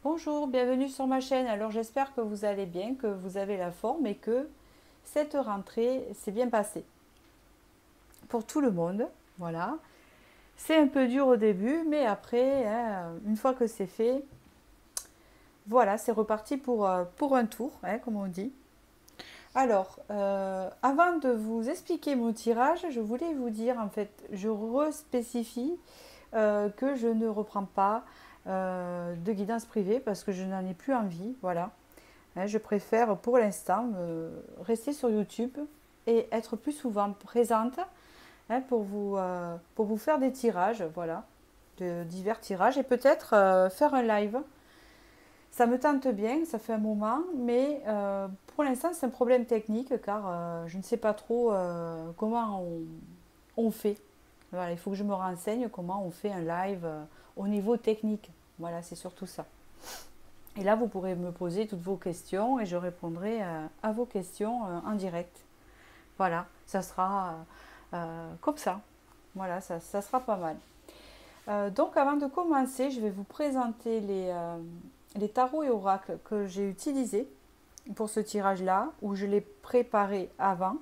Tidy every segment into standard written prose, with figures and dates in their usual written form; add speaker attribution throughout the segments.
Speaker 1: Bonjour, bienvenue sur ma chaîne. Alors j'espère que vous allez bien, que vous avez la forme et que cette rentrée s'est bien passée pour tout le monde. Voilà. C'est un peu dur au début, mais après, hein, une fois que c'est fait, voilà, c'est reparti pour un tour, hein, comme on dit. Alors, avant de vous expliquer mon tirage, je voulais vous dire, en fait, je respécifie que je ne reprends pas de guidance privée parce que je n'en ai plus envie. Voilà. Hein, je préfère pour l'instant rester sur YouTube et être plus souvent présente, hein, pour vous faire des tirages, voilà, de divers tirages et peut-être faire un live. Ça me tente bien, ça fait un moment, mais pour l'instant c'est un problème technique car je ne sais pas trop comment on fait. Voilà, il faut que je me renseigne comment on fait un live au niveau technique. Voilà, c'est surtout ça. Et là, vous pourrez me poser toutes vos questions et je répondrai à vos questions en direct. Voilà, ça sera comme ça. Voilà, ça sera pas mal. Donc, avant de commencer, je vais vous présenter les tarots et oracles que j'ai utilisés pour ce tirage-là, où je l'ai préparé avant,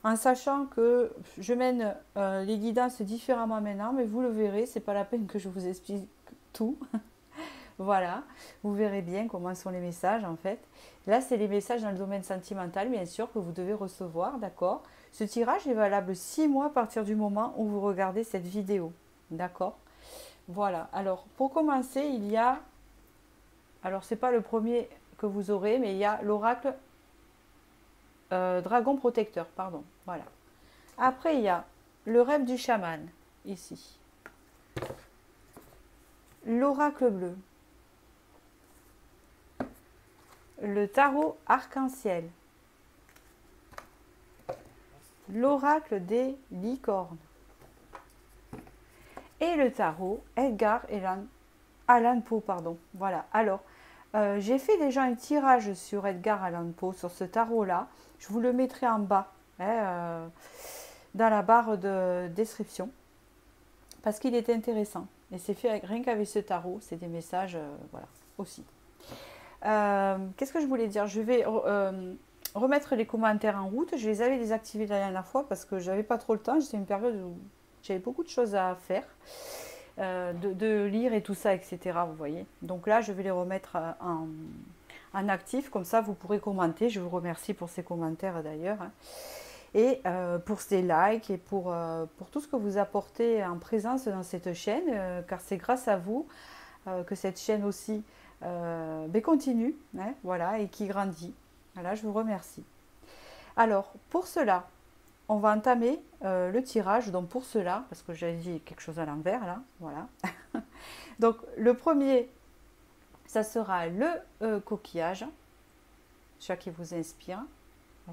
Speaker 1: en sachant que je mène les guidances différemment maintenant, mais vous le verrez, c'est pas la peine que je vous explique tout. Voilà, vous verrez bien comment sont les messages en fait. Là, c'est les messages dans le domaine sentimental, bien sûr, que vous devez recevoir, d'accord. Ce tirage est valable 6 mois à partir du moment où vous regardez cette vidéo, d'accord. Voilà, alors pour commencer, il y a, alors c'est pas le premier que vous aurez, mais il y a l'oracle dragon protecteur, pardon, voilà. Après, il y a le rêve du chaman, ici. L'oracle bleu. Le tarot arc-en-ciel. L'oracle des licornes. Et le tarot Edgar Allan Poe, pardon. Voilà. Alors, j'ai fait déjà un tirage sur Edgar Allan Poe, sur ce tarot-là. Je vous le mettrai en bas, hein, dans la barre de description, parce qu'il est intéressant. Et c'est fait rien qu'avec ce tarot, c'est des messages, voilà, aussi. Qu'est-ce que je voulais dire? Je vais remettre les commentaires en route. Je les avais désactivés la dernière fois parce que j'avais pas trop le temps. J'étais une période où j'avais beaucoup de choses à faire, de lire et tout ça, etc. Vous voyez. Donc là, je vais les remettre en actif. Comme ça, vous pourrez commenter. Je vous remercie pour ces commentaires d'ailleurs. Hein. Et pour ces likes et pour tout ce que vous apportez en présence dans cette chaîne, car c'est grâce à vous que cette chaîne aussi continue, hein, voilà, et qui grandit. Voilà, je vous remercie. Alors, pour cela, on va entamer le tirage. Donc, pour cela, parce que j'avais dit quelque chose à l'envers, là, voilà. Donc, le premier, ça sera le coquillage, celui qui vous inspire.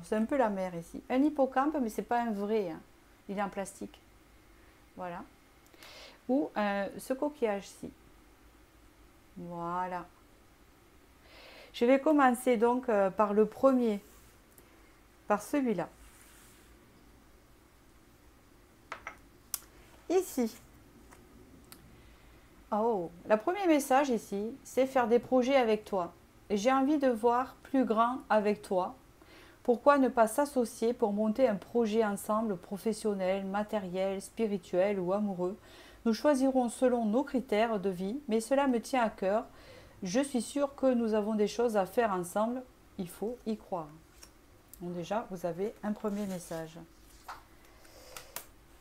Speaker 1: C'est un peu la mer ici. Un hippocampe, mais c'est pas un vrai, hein. Il est en plastique. Voilà. Ou ce coquillage-ci. Voilà. Je vais commencer donc par le premier, par celui-là. Ici. Oh, le premier message ici, c'est faire des projets avec toi. J'ai envie de voir plus grand avec toi. Pourquoi ne pas s'associer pour monter un projet ensemble, professionnel, matériel, spirituel ou amoureux? Nous choisirons selon nos critères de vie, mais cela me tient à cœur. Je suis sûre que nous avons des choses à faire ensemble. Il faut y croire. Donc déjà, vous avez un premier message.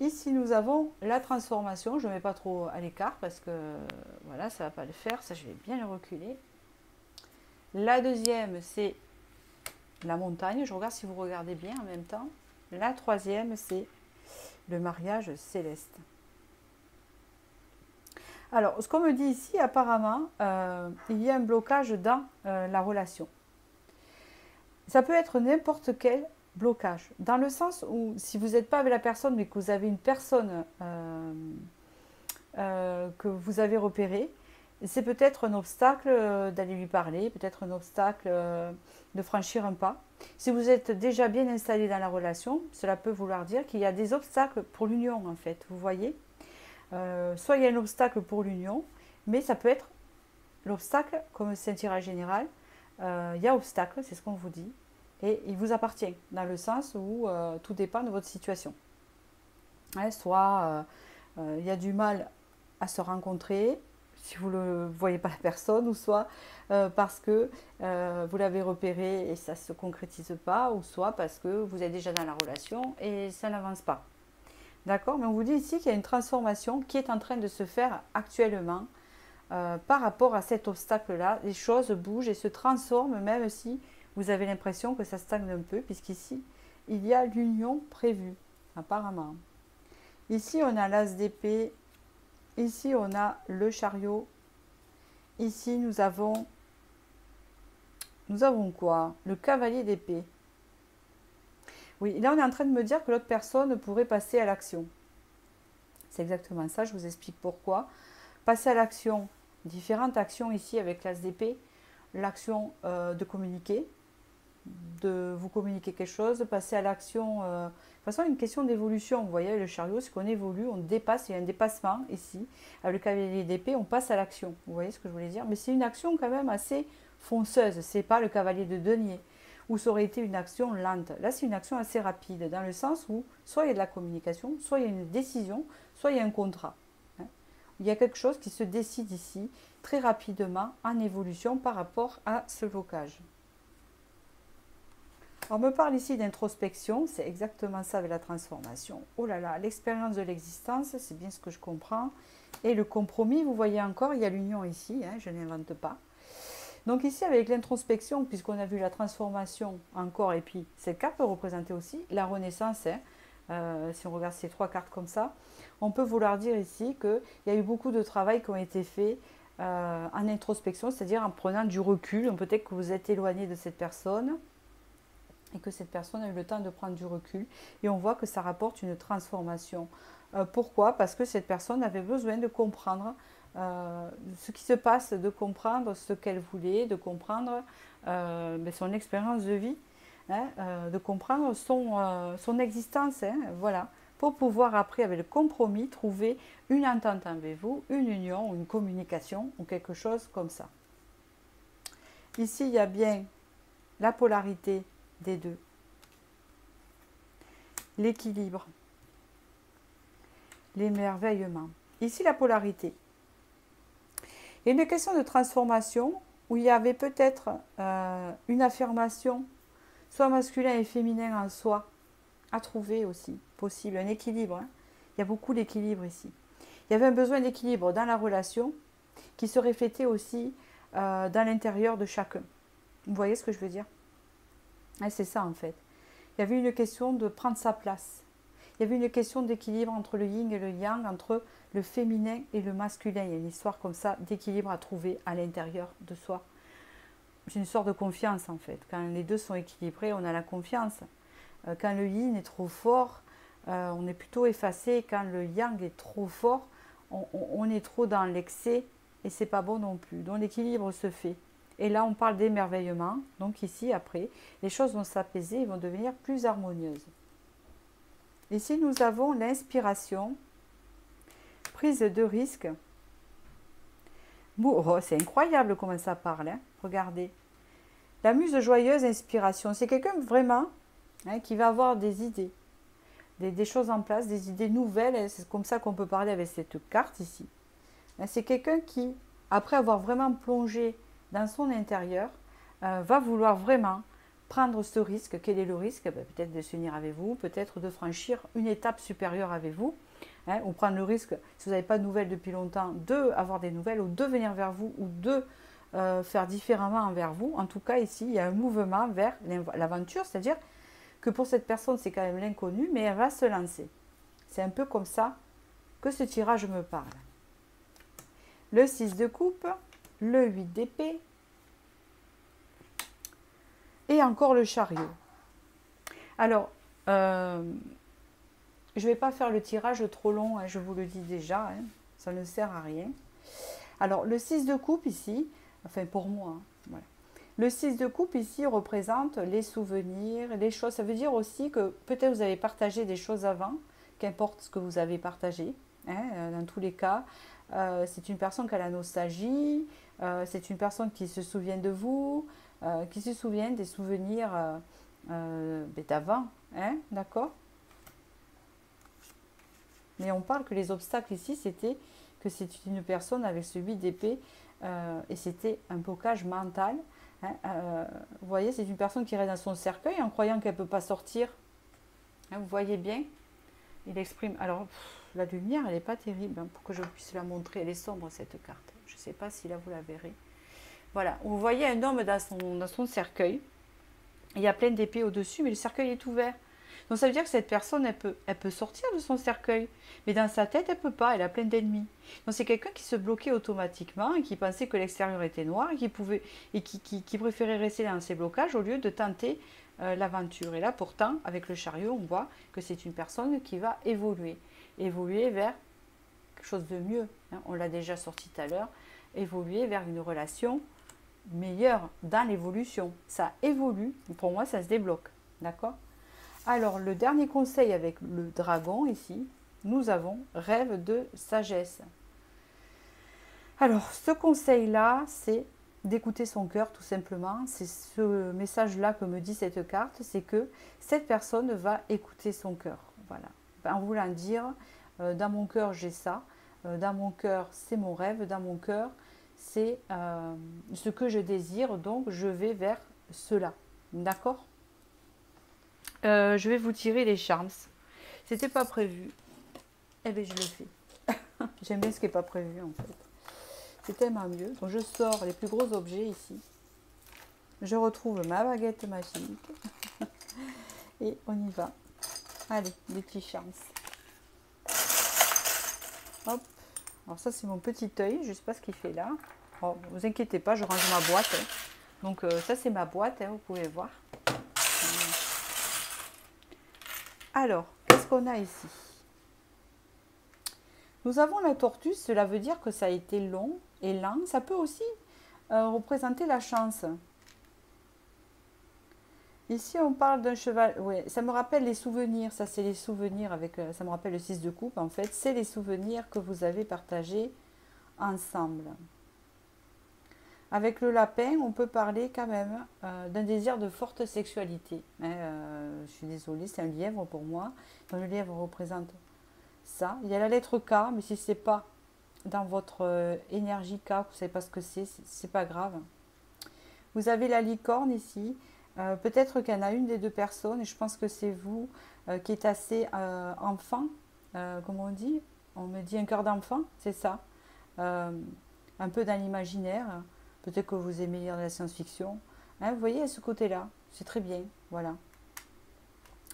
Speaker 1: Ici, nous avons la transformation. Je ne mets pas trop à l'écart parce que voilà, ça ne va pas le faire. Ça, je vais bien le reculer. La deuxième, c'est la montagne. Je regarde si vous regardez bien en même temps. La troisième, c'est le mariage céleste. Alors, ce qu'on me dit ici, apparemment, il y a un blocage dans la relation. Ça peut être n'importe quel blocage, dans le sens où si vous n'êtes pas avec la personne, mais que vous avez une personne que vous avez repérée, c'est peut-être un obstacle d'aller lui parler, peut-être un obstacle de franchir un pas. Si vous êtes déjà bien installé dans la relation, cela peut vouloir dire qu'il y a des obstacles pour l'union, en fait, vous voyez. Soit il y a un obstacle pour l'union, mais ça peut être l'obstacle, comme c'est un tirage général, il y a obstacle, c'est ce qu'on vous dit, et il vous appartient, dans le sens où tout dépend de votre situation. Hein, soit il y a du mal à se rencontrer, si vous ne voyez pas la personne, ou soit parce que vous l'avez repéré et ça ne se concrétise pas, ou soit parce que vous êtes déjà dans la relation et ça n'avance pas. D'accord? Mais on vous dit ici qu'il y a une transformation qui est en train de se faire actuellement par rapport à cet obstacle-là. Les choses bougent et se transforment, même si vous avez l'impression que ça stagne un peu, puisqu'ici, il y a l'union prévue, apparemment. Ici, on a l'as d'épée. Ici, on a le chariot. Ici, nous avons quoi? Le cavalier d'épée. Oui, là, on est en train de me dire que l'autre personne pourrait passer à l'action. C'est exactement ça, je vous explique pourquoi. Passer à l'action, différentes actions ici avec l'as d'épée. L'action de communiquer, de vous communiquer quelque chose, passer à l'action. De toute façon, une question d'évolution. Vous voyez, le chariot, c'est qu'on évolue, on dépasse, il y a un dépassement ici. Avec le cavalier d'épée, on passe à l'action. Vous voyez ce que je voulais dire? Mais c'est une action quand même assez fonceuse. C'est pas le cavalier de denier, où ça aurait été une action lente. Là, c'est une action assez rapide, dans le sens où soit il y a de la communication, soit il y a une décision, soit il y a un contrat. Il y a quelque chose qui se décide ici, très rapidement, en évolution par rapport à ce blocage. On me parle ici d'introspection, c'est exactement ça avec la transformation. Oh là là, l'expérience de l'existence, c'est bien ce que je comprends. Et le compromis, vous voyez encore, il y a l'union ici, je n'invente pas. Donc ici, avec l'introspection, puisqu'on a vu la transformation encore, et puis cette carte peut représenter aussi la renaissance, si on regarde ces trois cartes comme ça, on peut vouloir dire ici qu'il y a eu beaucoup de travail qui ont été faits en introspection, c'est-à-dire en prenant du recul. Peut-être que vous êtes éloigné de cette personne, et que cette personne a eu le temps de prendre du recul, et on voit que ça rapporte une transformation. Pourquoi? Parce que cette personne avait besoin de comprendre ce qui se passe, de comprendre ce qu'elle voulait, de comprendre son expérience de vie, de comprendre son existence, voilà, pour pouvoir après, avec le compromis, trouver une entente avec vous, une union, une communication, ou quelque chose comme ça. Ici, il y a bien la polarité des deux, l'équilibre, l'émerveillement. Ici, la polarité. Il y a une question de transformation où il y avait peut-être une affirmation, soit masculin et féminin en soi, à trouver aussi, possible, un équilibre. Il y a beaucoup d'équilibre ici. Il y avait un besoin d'équilibre dans la relation qui se reflétait aussi dans l'intérieur de chacun. Vous voyez ce que je veux dire? C'est ça en fait. Il y avait une question de prendre sa place. Il y avait une question d'équilibre entre le yin et le yang, entre le féminin et le masculin. Il y a une histoire comme ça d'équilibre à trouver à l'intérieur de soi. C'est une sorte de confiance en fait. Quand les deux sont équilibrés, on a la confiance. Quand le yin est trop fort, on est plutôt effacé. Quand le yang est trop fort, on est trop dans l'excès et c'est pas bon non plus. Donc l'équilibre se fait. Et là, on parle d'émerveillement. Donc ici, après, les choses vont s'apaiser et vont devenir plus harmonieuses. Ici, nous avons l'inspiration, prise de risque. Oh, c'est incroyable comment ça parle. Regardez. La muse joyeuse, inspiration. C'est quelqu'un vraiment qui va avoir des idées, des choses en place, des idées nouvelles. C'est comme ça qu'on peut parler avec cette carte ici. C'est quelqu'un qui, après avoir vraiment plongé dans son intérieur, va vouloir vraiment prendre ce risque. Quel est le risque? Peut-être de s'unir avec vous, peut-être de franchir une étape supérieure avec vous, ou prendre le risque, si vous n'avez pas de nouvelles depuis longtemps, d'avoir des nouvelles, ou de venir vers vous, ou de faire différemment envers vous. En tout cas, ici, il y a un mouvement vers l'aventure, c'est-à-dire que pour cette personne, c'est quand même l'inconnu, mais elle va se lancer. C'est un peu comme ça que ce tirage me parle. Le 6 de coupe, le 8 d'épée, et encore le chariot. Alors, je ne vais pas faire le tirage trop long, je vous le dis déjà, ça ne sert à rien. Alors, le 6 de coupe ici, enfin pour moi, voilà. Le 6 de coupe ici représente les souvenirs, les choses. Ça veut dire aussi que peut-être vous avez partagé des choses avant, qu'importe ce que vous avez partagé, dans tous les cas. c'est une personne qui a la nostalgie, c'est une personne qui se souvient de vous, qui se souvient des souvenirs d'avant, hein, d'accord? Mais on parle que les obstacles ici, c'était que c'est une personne avec ce 8 d'épée et c'était un blocage mental. Hein, vous voyez, c'est une personne qui reste dans son cercueil en croyant qu'elle ne peut pas sortir. Hein, vous voyez bien, il exprime. Alors, la lumière, elle n'est pas terrible hein, pour que je puisse la montrer. Elle est sombre, cette carte. Je ne sais pas si là, vous la verrez. Voilà, vous voyez un homme dans son cercueil. Il y a plein d'épées au-dessus, mais le cercueil est ouvert. Donc ça veut dire que cette personne, elle peut sortir de son cercueil. Mais dans sa tête, elle ne peut pas, elle a plein d'ennemis. Donc c'est quelqu'un qui se bloquait automatiquement et qui pensait que l'extérieur était noir et qui préférait rester dans ses blocages au lieu de tenter l'aventure. Et là, pourtant, avec le chariot, on voit que c'est une personne qui va évoluer. Évoluer vers quelque chose de mieux. Hein, on l'a déjà sorti tout à l'heure. Évoluer vers une relation meilleure dans l'évolution. Ça évolue. Pour moi, ça se débloque. D'accord ? Alors, le dernier conseil avec le dragon ici, nous avons rêve de sagesse. Alors, ce conseil-là, c'est d'écouter son cœur tout simplement. C'est ce message-là que me dit cette carte, c'est que cette personne va écouter son cœur. Voilà. En voulant dire, dans mon cœur, j'ai ça. Dans mon cœur, c'est mon rêve. Dans mon cœur, c'est ce que je désire. Donc, je vais vers cela. D'accord ? Je vais vous tirer les charms. C'était pas prévu. Eh bien, je le fais. J'aime bien ce qui n'est pas prévu, en fait. C'est tellement mieux. Donc, je sors les plus gros objets ici. Je retrouve ma baguette magique. Et on y va. Allez, les petits charms. Hop. Alors, ça, c'est mon petit œil. Je ne sais pas ce qu'il fait là. Bon, vous inquiétez pas, je range ma boîte. Hein. Donc, ça, c'est ma boîte. Hein, vous pouvez voir. Alors, qu'est-ce qu'on a ici? Nous avons la tortue, cela veut dire que ça a été long et lent. Ça peut aussi représenter la chance. Ici, on parle d'un cheval. Oui, ça me rappelle les souvenirs. Ça, c'est les souvenirs avec. Ça me rappelle le 6 de coupe, en fait. C'est les souvenirs que vous avez partagés ensemble. Avec le lapin, on peut parler quand même d'un désir de forte sexualité. Hein, je suis désolée, c'est un lièvre pour moi. Donc, le lièvre représente ça. Il y a la lettre K, mais si ce n'est pas dans votre énergie K, vous ne savez pas ce que c'est pas grave. Vous avez la licorne ici. Peut-être qu'il y en a une des deux personnes, et je pense que c'est vous, qui est assez enfant, comment on dit? On me dit un cœur d'enfant, c'est ça. Un peu dans l'imaginaire. Peut-être que vous aimez lire de la science-fiction. Hein, vous voyez, à ce côté-là, c'est très bien. Voilà.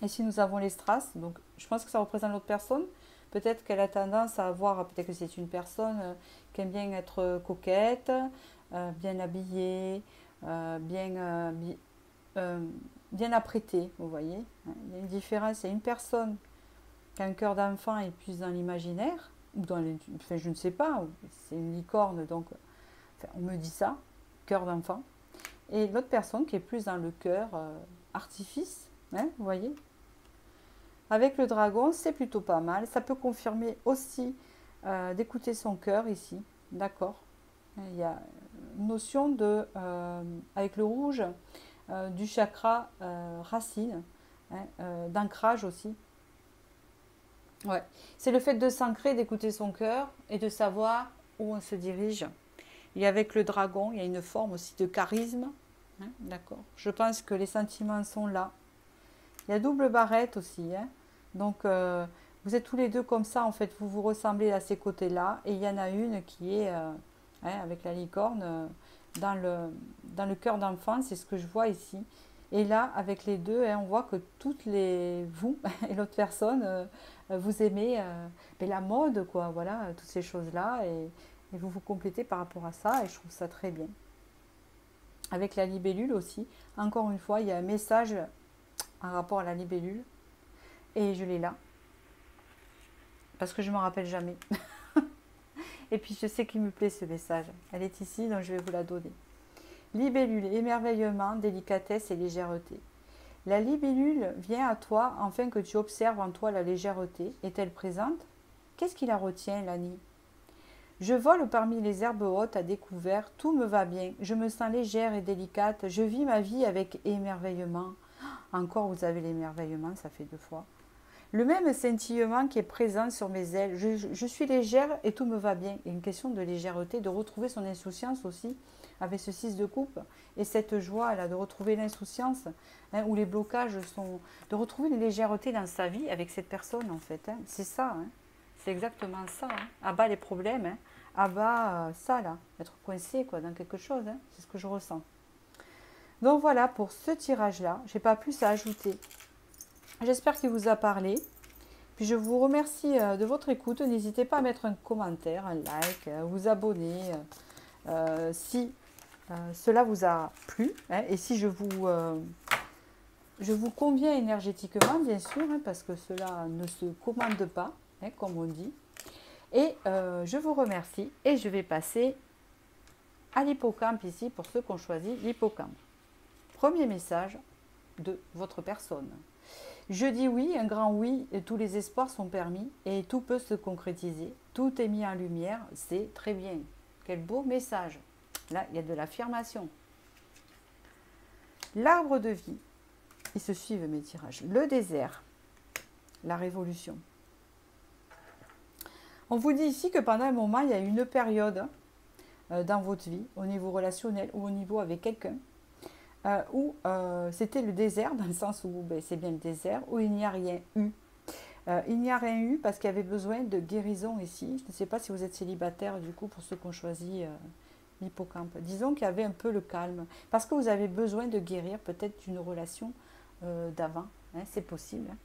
Speaker 1: Ici, nous avons les strass. Donc, je pense que ça représente l'autre personne. Peut-être qu'elle a tendance à avoir, peut-être que c'est une personne qui aime bien être coquette, bien habillée, bien apprêtée, vous voyez. Il y a une différence. Il y a une personne qui a un cœur d'enfant et plus dans l'imaginaire, ou dans les, enfin, je ne sais pas, c'est une licorne, donc... Enfin, on me dit ça, cœur d'enfant. Et l'autre personne qui est plus dans le cœur artifice, hein, vous voyez. Avec le dragon, c'est plutôt pas mal. Ça peut confirmer aussi d'écouter son cœur ici, d'accord. Il y a une notion de, avec le rouge, du chakra racine, hein, d'ancrage aussi. Ouais. C'est le fait de s'ancrer, d'écouter son cœur et de savoir où on se dirige. Et avec le dragon, il y a une forme aussi de charisme. Hein, d'accord. Je pense que les sentiments sont là. Il y a double barrette aussi. Hein. Donc, vous êtes tous les deux comme ça. En fait, vous vous ressemblez à ces côtés-là. Et il y en a une qui est, hein, avec la licorne, dans le cœur d'enfant. C'est ce que je vois ici. Et là, avec les deux, hein, on voit que toutes les... Vous et l'autre personne, vous aimez la mode, quoi. Voilà, toutes ces choses-là. Et vous vous complétez par rapport à ça, et je trouve ça très bien. Avec la libellule aussi, encore une fois, il y a un message en rapport à la libellule, et je l'ai là, parce que je ne me rappelle jamais. Et puis je sais qu'il me plaît ce message. Elle est ici, donc je vais vous la donner. Libellule, émerveillement, délicatesse et légèreté. La libellule vient à toi afin que tu observes en toi la légèreté. Est-elle présente? Qu'est-ce qui la retient, Lani? Je vole parmi les herbes hautes à découvert, tout me va bien, je me sens légère et délicate, je vis ma vie avec émerveillement. Encore vous avez l'émerveillement, ça fait 2 fois. Le même scintillement qui est présent sur mes ailes, je suis légère et tout me va bien. Il y a une question de légèreté, de retrouver son insouciance aussi, avec ce 6 de coupe, et cette joie là, de retrouver l'insouciance, hein, où les blocages sont... De retrouver une légèreté dans sa vie avec cette personne en fait, hein. C'est ça, hein. C'est exactement ça. Hein. À bas les problèmes, hein. À bas ça là, être coincé quoi, dans quelque chose, hein. C'est ce que je ressens. Donc voilà pour ce tirage là, j'ai pas plus à ajouter. J'espère qu'il vous a parlé. Puis je vous remercie de votre écoute. N'hésitez pas à mettre un commentaire, un like, vous abonner si cela vous a plu, hein, et si je vous conviens énergétiquement, bien sûr, hein, parce que cela ne se commande pas, hein, comme on dit. Et je vous remercie et je vais passer à l'hippocampe ici pour ceux qui ont choisi l'hippocampe. Premier message de votre personne. Je dis oui, un grand oui, et tous les espoirs sont permis et tout peut se concrétiser. Tout est mis en lumière, c'est très bien. Quel beau message. Là, il y a de l'affirmation. L'arbre de vie. Ils se suivent mes tirages. Le désert. La révolution. On vous dit ici que pendant un moment, il y a eu une période dans votre vie, au niveau relationnel ou au niveau avec quelqu'un, où c'était le désert, dans le sens où c'est bien le désert, où il n'y a rien eu. Il n'y a rien eu parce qu'il y avait besoin de guérison ici. Je ne sais pas si vous êtes célibataire, du coup, pour ceux qui ont choisi l'hippocampe. Disons qu'il y avait un peu le calme, parce que vous avez besoin de guérir peut-être d'une relation d'avant, hein, c'est possible. Hein.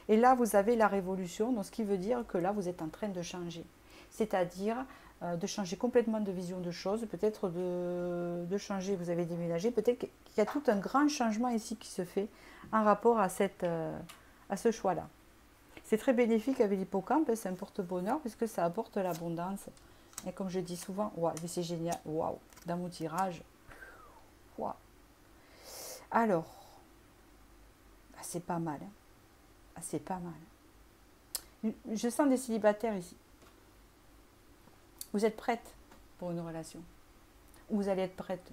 Speaker 1: Et là, vous avez la révolution, donc ce qui veut dire que là, vous êtes en train de changer. C'est-à-dire de changer complètement de vision de choses, peut-être de changer, vous avez déménagé, peut-être qu'il y a tout un grand changement ici qui se fait en rapport à ce choix-là. C'est très bénéfique avec l'hippocampe, c'est un porte-bonheur puisque ça apporte l'abondance. Et comme je dis souvent, wow, c'est génial, waouh, dans mon tirage. Wow. Alors, c'est pas mal. Hein. C'est pas mal. Je sens des célibataires ici. Vous êtes prête pour une relation. Vous allez être prête.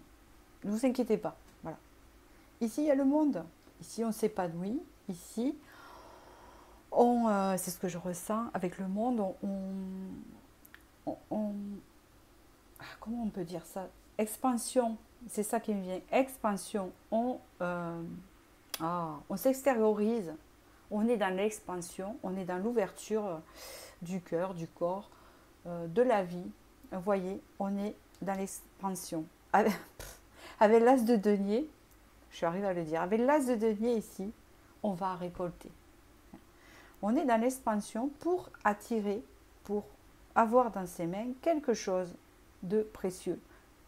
Speaker 1: Ne vous inquiétez pas. Voilà. Ici, il y a le monde. Ici, on s'épanouit. Ici, c'est ce que je ressens avec le monde. Comment on peut dire ça? Expansion. C'est ça qui me vient. Expansion. On s'extériorise. On est dans l'expansion. On est dans l'ouverture du cœur, du corps, de la vie. Vous voyez, on est dans l'expansion. Avec l'as de denier, je suis arrivée à le dire, avec l'as de denier ici, on va récolter. On est dans l'expansion pour attirer, pour avoir dans ses mains quelque chose de précieux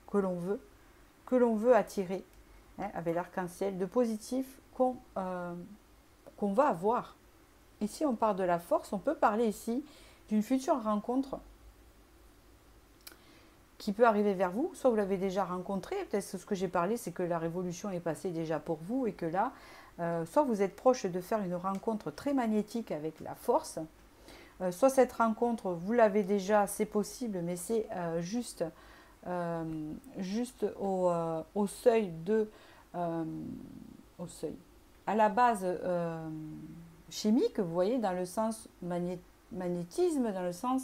Speaker 1: que l'on veut attirer, hein, avec l'arc-en-ciel, de positif qu'on va avoir. Ici, on parle de la force, on peut parler ici d'une future rencontre qui peut arriver vers vous, soit vous l'avez déjà rencontré, peut-être ce que j'ai parlé, c'est que la révolution est passée déjà pour vous et que là, soit vous êtes proche de faire une rencontre très magnétique avec la force, soit cette rencontre, vous l'avez déjà, c'est possible, mais c'est juste au seuil au seuil. À la base chimique, vous voyez, dans le sens magnétisme, dans le sens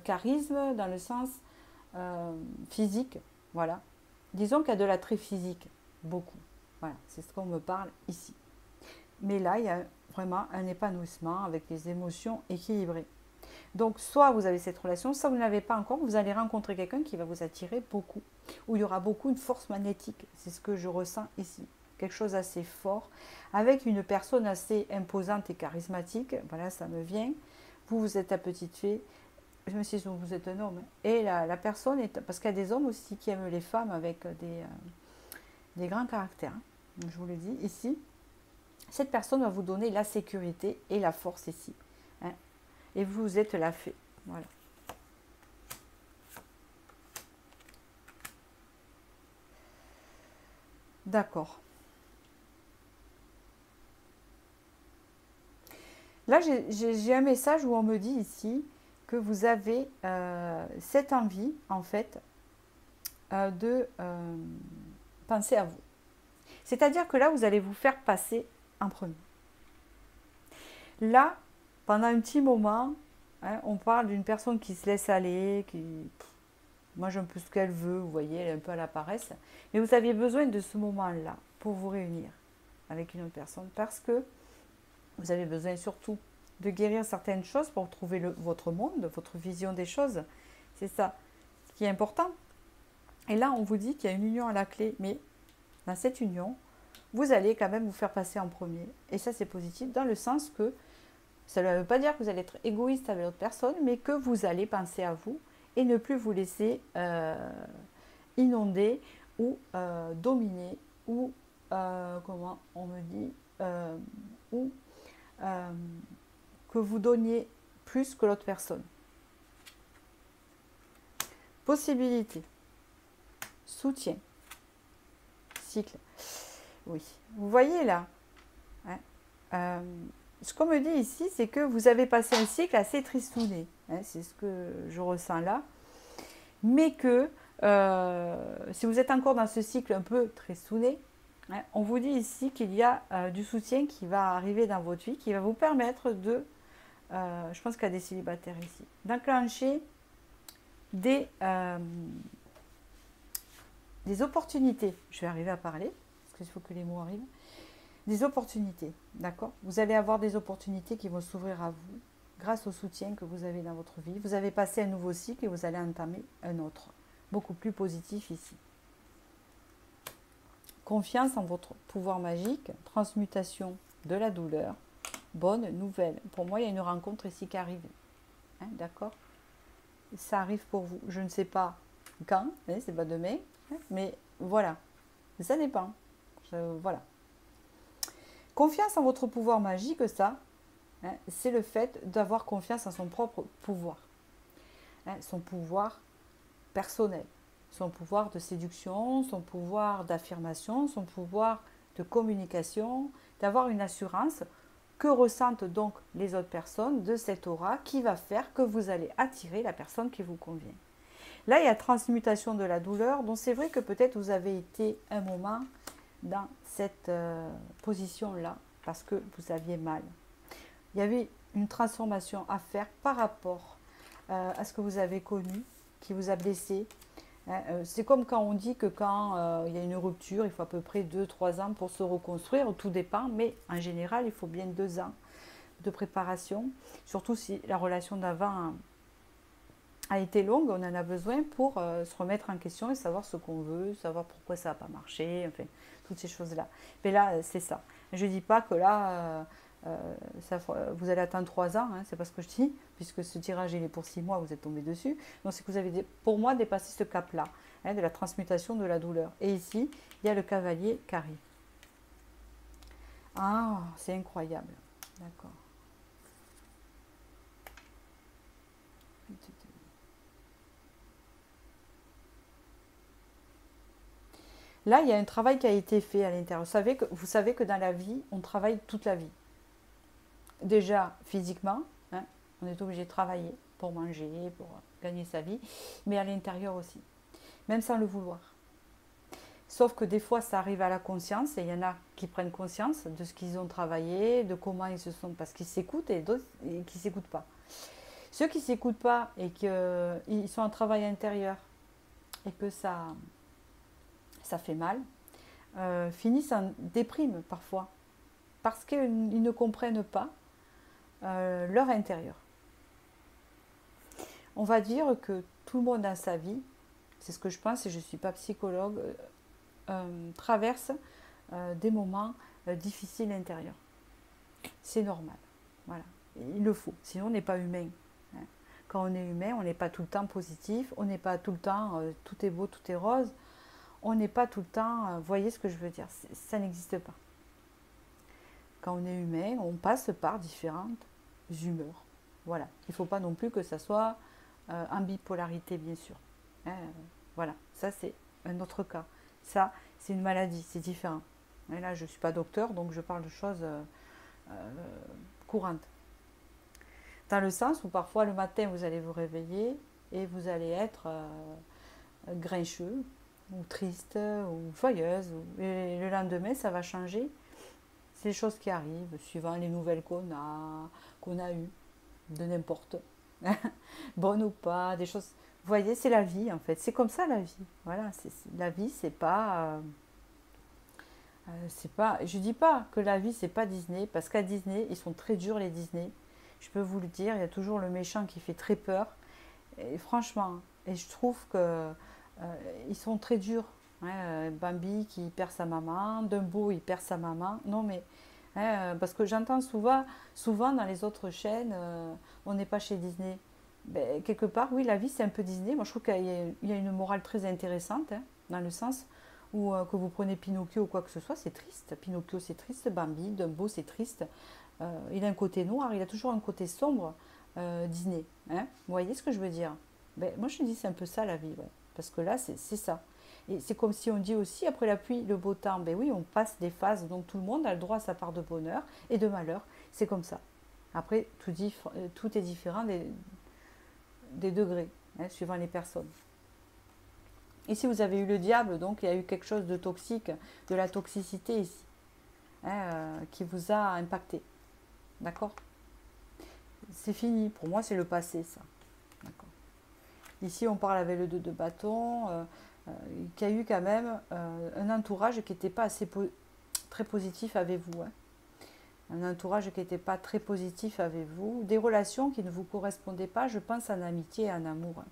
Speaker 1: charisme, dans le sens physique, voilà. Disons qu'il y a de l'attrait physique, beaucoup. Voilà, c'est ce qu'on me parle ici. Mais là, il y a vraiment un épanouissement avec les émotions équilibrées. Donc, soit vous avez cette relation, soit vous ne l'avez pas encore, vous allez rencontrer quelqu'un qui va vous attirer beaucoup, où il y aura beaucoup une force magnétique. C'est ce que je ressens ici. Quelque chose assez fort, avec une personne assez imposante et charismatique. Voilà, ça me vient. Vous êtes la petite fée. Je me suis dit, vous êtes un homme. Et la personne est... Parce qu'il y a des hommes aussi qui aiment les femmes avec des grands caractères. Je vous le dis ici. Cette personne va vous donner la sécurité et la force ici. Hein. Et vous êtes la fée. Voilà. D'accord. Là, j'ai un message où on me dit ici que vous avez cette envie, en fait, de penser à vous. C'est-à-dire que là, vous allez vous faire passer en premier. Là, pendant un petit moment, hein, on parle d'une personne qui se laisse aller, qui mange un peu ce qu'elle veut, vous voyez, elle est un peu à la paresse. Mais vous aviez besoin de ce moment-là pour vous réunir avec une autre personne parce que vous avez besoin surtout de guérir certaines choses pour trouver votre monde, votre vision des choses. C'est ça qui est important. Et là, on vous dit qu'il y a une union à la clé, mais dans cette union, vous allez quand même vous faire passer en premier. Et ça, c'est positif dans le sens que ça ne veut pas dire que vous allez être égoïste avec l'autre personne, mais que vous allez penser à vous et ne plus vous laisser inonder ou dominer ou, comment on me dit, ou que vous donniez plus que l'autre personne. Possibilité, soutien, cycle. Oui, vous voyez là, hein, ce qu'on me dit ici, c'est que vous avez passé un cycle assez tristouné, hein, c'est ce que je ressens là, mais que si vous êtes encore dans ce cycle un peu tristouné, hein, on vous dit ici qu'il y a du soutien qui va arriver dans votre vie, qui va vous permettre de, je pense qu'il y a des célibataires ici, d'enclencher des opportunités. Je vais arriver à parler, parce qu'il faut que les mots arrivent. Des opportunités, d'accord? Vous allez avoir des opportunités qui vont s'ouvrir à vous grâce au soutien que vous avez dans votre vie. Vous avez passé un nouveau cycle et vous allez entamer un autre, beaucoup plus positif ici. Confiance en votre pouvoir magique, transmutation de la douleur, bonne nouvelle. Pour moi, il y a une rencontre ici qui arrive, hein, d'accord? Ça arrive pour vous. Je ne sais pas quand, hein, c'est pas demain, hein, mais voilà, ça dépend. Voilà. Confiance en votre pouvoir magique, ça, hein, c'est le fait d'avoir confiance en son propre pouvoir. Hein, son pouvoir personnel, son pouvoir de séduction, son pouvoir d'affirmation, son pouvoir de communication, d'avoir une assurance que ressentent donc les autres personnes de cette aura qui va faire que vous allez attirer la personne qui vous convient. Là, il y a transmutation de la douleur, donc c'est vrai que peut-être vous avez été un moment dans cette position-là, parce que vous aviez mal. Il y avait une transformation à faire par rapport à ce que vous avez connu, qui vous a blessé. C'est comme quand on dit que quand il y a une rupture, il faut à peu près 2-3 ans pour se reconstruire, tout dépend, mais en général, il faut bien 2 ans de préparation, surtout si la relation d'avant a été longue, on en a besoin pour se remettre en question et savoir ce qu'on veut, savoir pourquoi ça n'a pas marché, enfin, toutes ces choses-là. Mais là, c'est ça. Je ne dis pas que là, vous allez attendre 3 ans, hein, c'est pas ce que je dis, puisque ce tirage il est pour 6 mois, vous êtes tombé dessus. Donc c'est que vous avez, pour moi, dépassé ce cap-là, hein, de la transmutation de la douleur. Et ici, il y a le cavalier qui arrive. Ah, c'est incroyable. D'accord. Là, il y a un travail qui a été fait à l'intérieur. Vous savez que dans la vie, on travaille toute la vie. Déjà physiquement, hein, on est obligé de travailler pour manger, pour gagner sa vie, mais à l'intérieur aussi, même sans le vouloir. Sauf que des fois, ça arrive à la conscience et il y en a qui prennent conscience de ce qu'ils ont travaillé, de comment ils se sont, parce qu'ils s'écoutent et d'autres qui ne s'écoutent pas. Ceux qui ne s'écoutent pas et qu'ils sont en travail intérieur et que ça fait mal, finissent en déprime parfois, parce qu'ils ne comprennent pas leur intérieur. On va dire que tout le monde dans sa vie, c'est ce que je pense et je ne suis pas psychologue, traverse des moments difficiles intérieurs. C'est normal, voilà, il le faut, sinon on n'est pas humain. Hein. Quand on est humain, on n'est pas tout le temps positif, on n'est pas tout le temps tout est beau, tout est rose, on n'est pas tout le temps, vous voyez ce que je veux dire, ça n'existe pas. Quand on est humain, on passe par différentes humeurs. Voilà, il ne faut pas non plus que ça soit en bipolarité, bien sûr. Voilà, ça c'est un autre cas. Ça, c'est une maladie, c'est différent. Et là, je ne suis pas docteur, donc je parle de choses courantes. Dans le sens où parfois le matin, vous allez vous réveiller et vous allez être grincheux, ou triste, ou joyeuse. Et le lendemain, ça va changer. C'est des choses qui arrivent, suivant les nouvelles qu'on a eues, de n'importe. Bonnes ou pas, des choses. Vous voyez, c'est la vie en fait. C'est comme ça la vie. Voilà, la vie, c'est pas. Je dis pas que la vie c'est pas Disney, parce qu'à Disney, ils sont très durs les Disney. Je peux vous le dire, il y a toujours le méchant qui fait très peur. Et franchement, et je trouve que ils sont très durs. Hein, Bambi qui perd sa maman, Dumbo il perd sa maman. Non mais parce que j'entends souvent dans les autres chaînes, on n'est pas chez Disney. Ben, quelque part, oui, la vie c'est un peu Disney. Moi je trouve qu'il y a une morale très intéressante, hein, dans le sens où que vous prenez Pinocchio ou quoi que ce soit, c'est triste. Pinocchio c'est triste, Bambi, Dumbo c'est triste. Il a un côté noir, il a toujours un côté sombre, Disney. Hein, vous voyez ce que je veux dire? Ben, moi je dis c'est un peu ça la vie, ouais. Parce que là c'est ça. Et c'est comme si on dit aussi, après la pluie, le beau temps, ben oui, on passe des phases, donc tout le monde a le droit à sa part de bonheur et de malheur. C'est comme ça. Après, tout est différent des degrés, hein, suivant les personnes. Ici, vous avez eu le diable, donc il y a eu quelque chose de toxique, de la toxicité ici, hein, qui vous a impacté. D'accord? C'est fini. Pour moi, c'est le passé, ça. D'accord. Ici, on parle avec le 2 de bâton, qu'il y a eu quand même un entourage qui n'était pas très positif avec vous. Hein. Un entourage qui n'était pas très positif avec vous. Des relations qui ne vous correspondaient pas, je pense en amitié et en amour,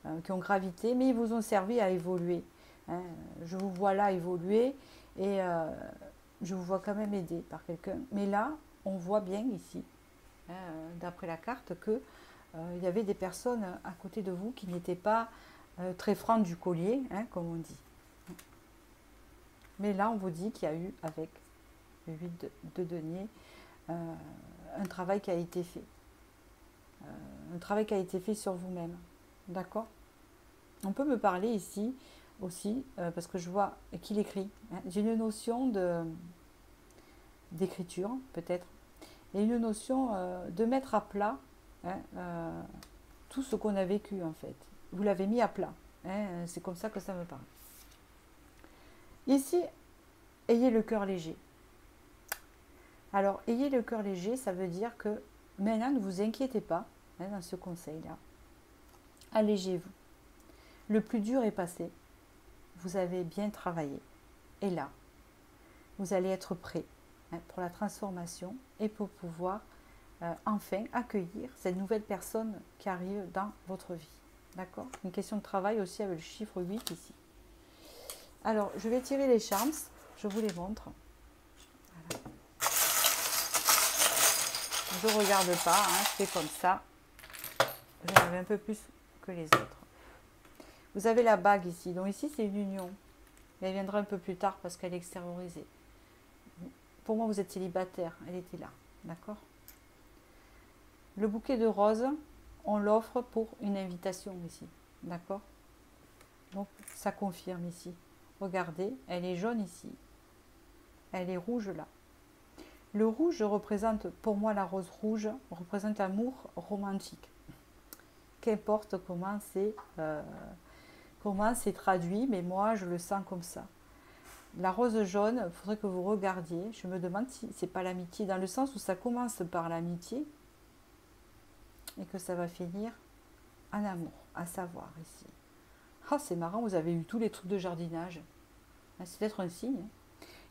Speaker 1: hein, qui ont gravité, mais ils vous ont servi à évoluer. Hein. Je vous vois là évoluer et je vous vois quand même aidé par quelqu'un. Mais là, on voit bien ici, hein, d'après la carte, que il y avait des personnes à côté de vous qui n'étaient pas très francs du collier, hein, comme on dit. Mais là, on vous dit qu'il y a eu, avec le 8 de denier, un travail qui a été fait. Un travail qui a été fait sur vous-même. D'accord? On peut me parler ici aussi, parce que je vois qu'il écrit. Hein. J'ai une notion d'écriture, peut-être, et une notion de mettre à plat, hein, tout ce qu'on a vécu, en fait. Vous l'avez mis à plat. Hein, c'est comme ça que ça me parle. Ici, ayez le cœur léger. Alors, ayez le cœur léger, ça veut dire que maintenant, ne vous inquiétez pas, hein, dans ce conseil-là. Allégez-vous. Le plus dur est passé. Vous avez bien travaillé. Et là, vous allez être prêt, hein, pour la transformation et pour pouvoir enfin accueillir cette nouvelle personne qui arrive dans votre vie. D'accord? Une question de travail aussi avec le chiffre 8 ici. Alors, je vais tirer les charms. Je vous les montre. Voilà. Je ne regarde pas, hein, je fais comme ça. J'en avais un peu plus que les autres. Vous avez la bague ici. Donc ici, c'est une union. Elle viendra un peu plus tard parce qu'elle est extériorisée. Pour moi, vous êtes célibataire. Elle était là. D'accord? Le bouquet de roses, on l'offre pour une invitation ici. D'accord? Donc, ça confirme ici. Regardez, elle est jaune ici. Elle est rouge là. Le rouge représente, pour moi, la rose rouge représente l'amour romantique. Qu'importe comment c'est traduit, mais moi, je le sens comme ça. La rose jaune, il faudrait que vous regardiez. Je me demande si c'est pas l'amitié, dans le sens où ça commence par l'amitié et que ça va finir en amour, à savoir ici. Ah, c'est marrant, vous avez eu tous les trucs de jardinage. C'est peut-être un signe.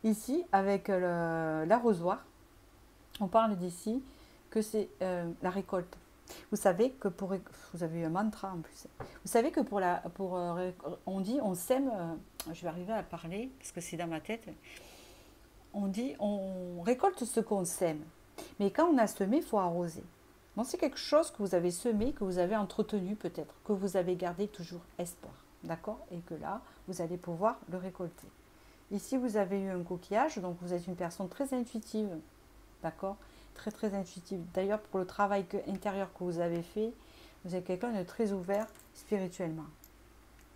Speaker 1: Ici, avec l'arrosoir, on parle d'ici que c'est la récolte. Vous savez que vous avez eu un mantra en plus. Vous savez que on dit, on sème, je vais arriver à parler parce que c'est dans ma tête. On dit, on récolte ce qu'on sème. Mais quand on a semé, il faut arroser. Donc c'est quelque chose que vous avez semé, que vous avez entretenu peut-être, que vous avez gardé toujours espoir. D'accord? Et que là, vous allez pouvoir le récolter. Ici, vous avez eu un coquillage, donc vous êtes une personne très intuitive. D'accord? Très très intuitive. D'ailleurs, pour le travail intérieur que vous avez fait, vous êtes quelqu'un de très ouvert spirituellement.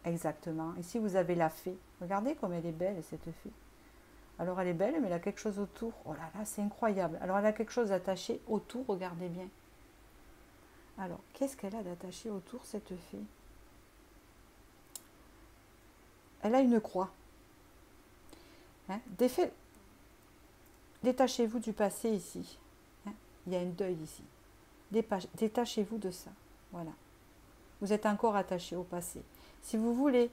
Speaker 1: Exactement. Ici, vous avez la fée. Regardez comme elle est belle, cette fée. Alors, elle est belle, mais elle a quelque chose autour. Oh là là, c'est incroyable. Alors, elle a quelque chose attaché autour, regardez bien. Alors, qu'est-ce qu'elle a d'attaché autour, cette fée? Elle a une croix. Hein? Détachez-vous du passé ici. Hein? Il y a un deuil ici. Détachez-vous de ça. Voilà. Vous êtes encore attaché au passé. Si vous voulez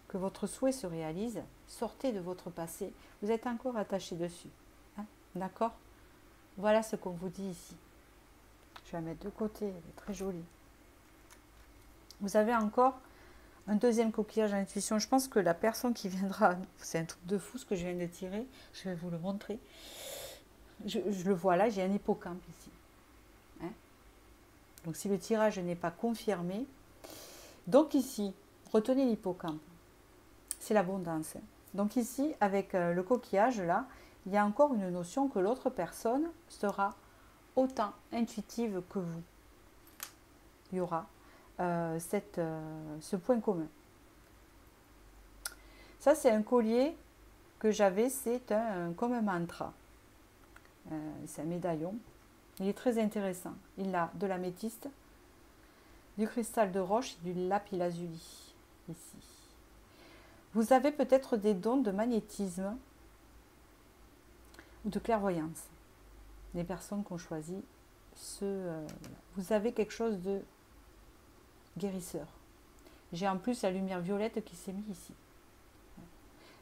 Speaker 1: que votre souhait se réalise, sortez de votre passé. Vous êtes encore attaché dessus. Hein? D'accord? Voilà ce qu'on vous dit ici. Je vais la mettre de côté, elle est très jolie. Vous avez encore un deuxième coquillage à l'intuition. Je pense que la personne qui viendra, c'est un truc de fou ce que je viens de tirer, je vais vous le montrer. Je le vois là, j'ai un hippocampe ici. Hein? Donc si le tirage n'est pas confirmé, donc ici, retenez l'hippocampe, c'est l'abondance. Donc ici, avec le coquillage là, il y a encore une notion que l'autre personne sera autant intuitive que vous. Il y aura ce point commun. Ça, c'est un collier que j'avais, c'est comme un mantra. C'est un médaillon. Il est très intéressant. Il a de l'améthyste, du cristal de roche et du lapis-lazuli ici. Vous avez peut-être des dons de magnétisme ou de clairvoyance. Les personnes qui ont choisi vous avez quelque chose de guérisseur. J'ai en plus la lumière violette qui s'est mise ici.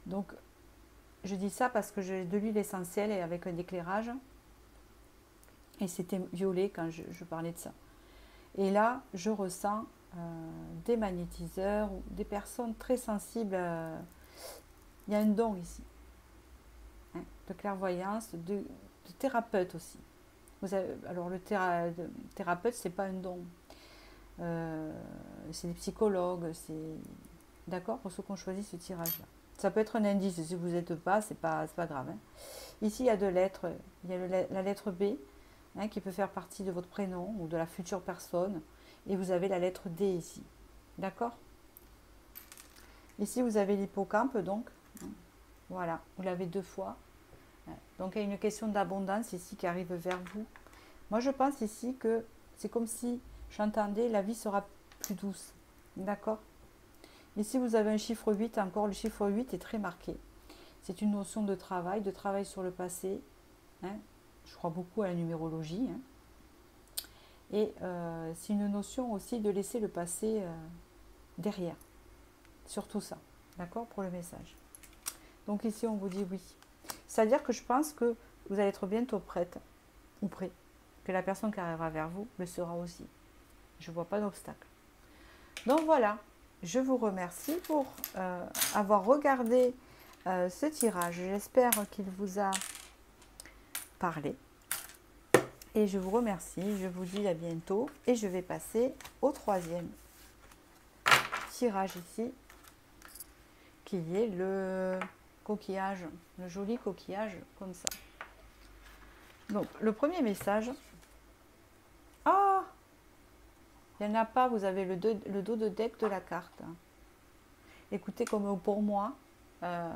Speaker 1: Donc, je dis ça parce que j'ai de l'huile essentielle et avec un éclairage. Et c'était violet quand je parlais de ça. Et là, je ressens des magnétiseurs, des personnes très sensibles. Il y a un don ici. Hein, de clairvoyance, de thérapeute aussi. Alors, le thérapeute, ce n'est pas un don. C'est des psychologues, c'est d'accord pour ceux qui ont choisi ce tirage-là. Ça peut être un indice, si vous n'êtes pas, c'est pas grave. Hein. Ici, il y a deux lettres. Il y a la lettre B, hein, qui peut faire partie de votre prénom ou de la future personne. Et vous avez la lettre D ici. D'accord? Ici, vous avez l'hippocampe, donc. Voilà, vous l'avez deux fois. Donc, il y a une question d'abondance ici qui arrive vers vous. Moi, je pense ici que c'est comme si j'entendais la vie sera plus douce. D'accord? Ici, vous avez un chiffre 8, encore le chiffre 8 est très marqué. C'est une notion de travail sur le passé. Hein. Je crois beaucoup à la numérologie. Hein. Et c'est une notion aussi de laisser le passé derrière. Surtout ça. D'accord? Pour le message. Donc ici, on vous dit oui. C'est-à-dire que je pense que vous allez être bientôt prête ou prêt. Que la personne qui arrivera vers vous le sera aussi. Je ne vois pas d'obstacle. Donc voilà. Je vous remercie pour avoir regardé ce tirage. J'espère qu'il vous a parlé. Et je vous remercie. Je vous dis à bientôt. Et je vais passer au troisième tirage ici, qui est le coquillage, le joli coquillage comme ça. Donc, le premier message. Ah! Il n'y en a pas, vous avez le dos de deck de la carte. Écoutez, comme pour moi, hein,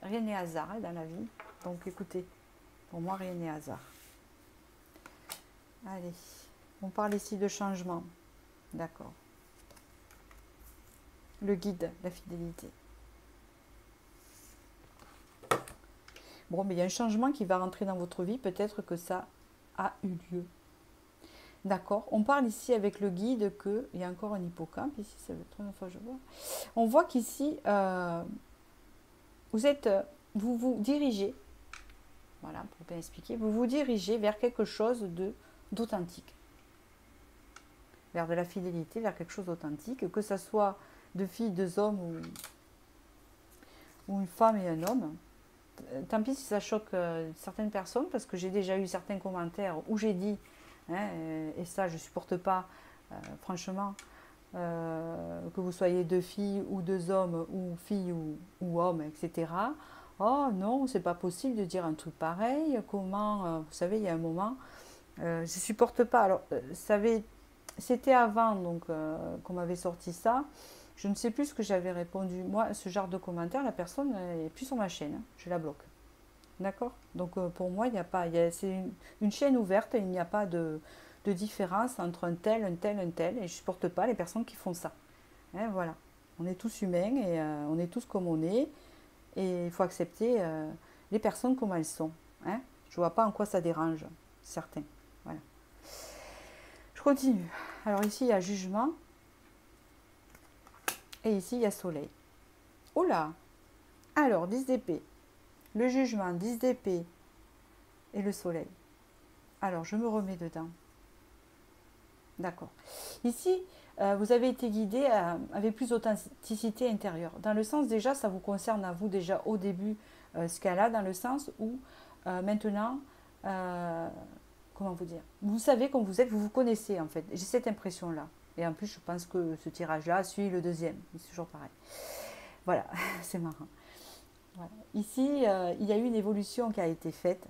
Speaker 1: rien n'est hasard hein, dans la vie. Donc écoutez, pour moi, rien n'est hasard. Allez, on parle ici de changement. D'accord. Le guide, la fidélité. Bon, mais il y a un changement qui va rentrer dans votre vie. Peut-être que ça a eu lieu. D'accord, on parle ici avec le guide que, il y a encore un hippocampe, ici c'est la troisième fois que je vois. On voit qu'ici, vous vous dirigez, voilà, pour bien expliquer, vous vous dirigez vers quelque chose d'authentique. Vers de la fidélité, vers quelque chose d'authentique, que ce soit deux filles, deux hommes ou une femme et un homme. Tant pis si ça choque certaines personnes, parce que j'ai déjà eu certains commentaires où j'ai dit, hein, et ça je ne supporte pas, franchement, que vous soyez deux filles ou deux hommes, ou filles ou hommes, etc. Oh non, c'est pas possible de dire un truc pareil, comment, vous savez, il y a un moment, je ne supporte pas. Alors, c'était avant donc qu'on m'avait sorti ça. Je ne sais plus ce que j'avais répondu. Moi, ce genre de commentaire, la personne n'est plus sur ma chaîne. Hein. Je la bloque. D'accord? Donc, pour moi, il n'y a pas... c'est une chaîne ouverte et il n'y a pas de de différence entre un tel, un tel, un tel. Et je ne supporte pas les personnes qui font ça. Hein, voilà. On est tous humains et on est tous comme on est. Et il faut accepter les personnes comme elles sont. Hein. Je ne vois pas en quoi ça dérange certains. Voilà. Je continue. Alors ici, il y a jugement. Et ici, il y a soleil. Oh là! Alors, 10 d'épée. Le jugement, 10 d'épée. Et le soleil. Alors, je me remets dedans. D'accord. Ici, vous avez été guidé avec plus d'authenticité intérieure. Dans le sens, déjà, ça vous concerne à vous déjà au début, ce cas-là, dans le sens où maintenant, comment vous dire, vous savez comme vous êtes, vous vous connaissez en fait. J'ai cette impression-là. Et en plus, je pense que ce tirage-là suit le deuxième. C'est toujours pareil. Voilà, c'est marrant. Voilà. Ici, il y a eu une évolution qui a été faite.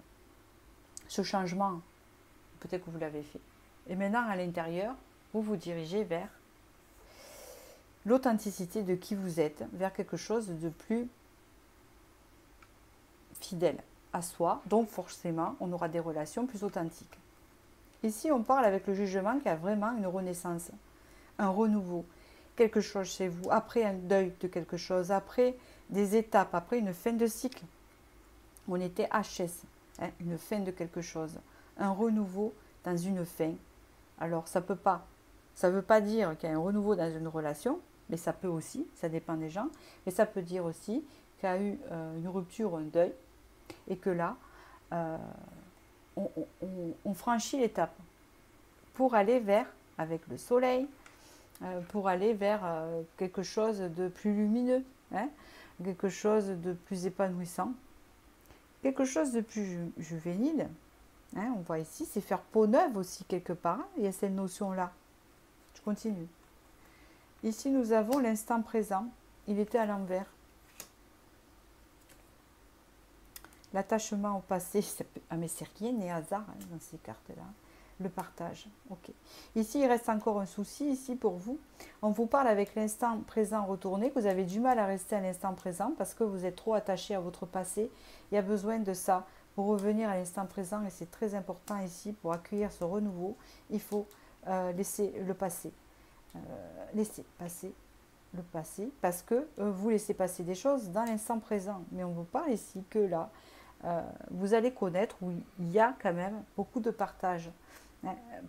Speaker 1: Ce changement, peut-être que vous l'avez fait. Et maintenant, à l'intérieur, vous vous dirigez vers l'authenticité de qui vous êtes, vers quelque chose de plus fidèle à soi. Donc forcément, on aura des relations plus authentiques. Ici, on parle avec le jugement qui a vraiment une renaissance, un renouveau, quelque chose chez vous, après un deuil de quelque chose, après des étapes, après une fin de cycle. On était HS, hein, une fin de quelque chose, un renouveau dans une fin. Alors, ça ne veut pas dire qu'il y a un renouveau dans une relation, mais ça peut aussi, ça dépend des gens, mais ça peut dire aussi qu'il y a eu une rupture, un deuil, et que là, on franchit l'étape pour aller vers, avec le soleil, pour aller vers quelque chose de plus lumineux, hein, quelque chose de plus épanouissant, quelque chose de plus juvénile. Hein, on voit ici, c'est faire peau neuve aussi quelque part. Hein, il y a cette notion-là. Je continue. Ici, nous avons l'instant présent. Il était à l'envers. L'attachement au passé. Ah, mais c'est rien n'est hasard hein, dans ces cartes-là. Le partage. Ok. Ici, il reste encore un souci ici pour vous. On vous parle avec l'instant présent retourné, que vous avez du mal à rester à l'instant présent parce que vous êtes trop attaché à votre passé. Il y a besoin de ça pour revenir à l'instant présent et c'est très important ici pour accueillir ce renouveau. Il faut laisser le passé. Laisser passer le passé parce que vous laissez passer des choses dans l'instant présent. Mais on vous parle ici que là, vous allez connaître où il y a quand même beaucoup de partage.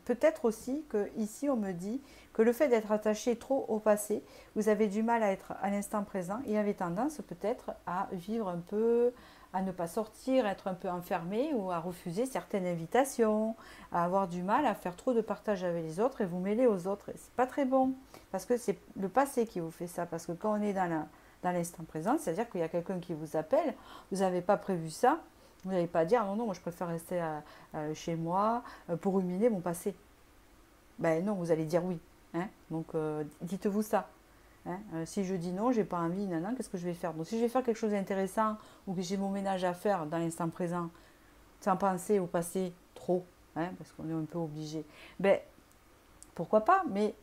Speaker 1: Peut-être aussi que ici on me dit que le fait d'être attaché trop au passé, vous avez du mal à être à l'instant présent et avez tendance peut-être à vivre un peu, à ne pas sortir, à être un peu enfermé ou à refuser certaines invitations, à avoir du mal à faire trop de partage avec les autres et vous mêler aux autres. C'est pas très bon parce que c'est le passé qui vous fait ça. Parce que quand on est dans l'instant présent, c'est-à-dire qu'il y a quelqu'un qui vous appelle, vous n'avez pas prévu ça. Vous n'allez pas dire non, non, moi je préfère rester chez moi pour ruminer mon passé. Ben non, vous allez dire oui. Hein. Donc dites-vous ça. Hein. Si je dis non, j'ai pas envie, nanana, qu'est-ce que je vais faire? Donc si je vais faire quelque chose d'intéressant ou que j'ai mon ménage à faire dans l'instant présent, sans penser au passé trop, hein, parce qu'on est un peu obligé, ben pourquoi pas? Mais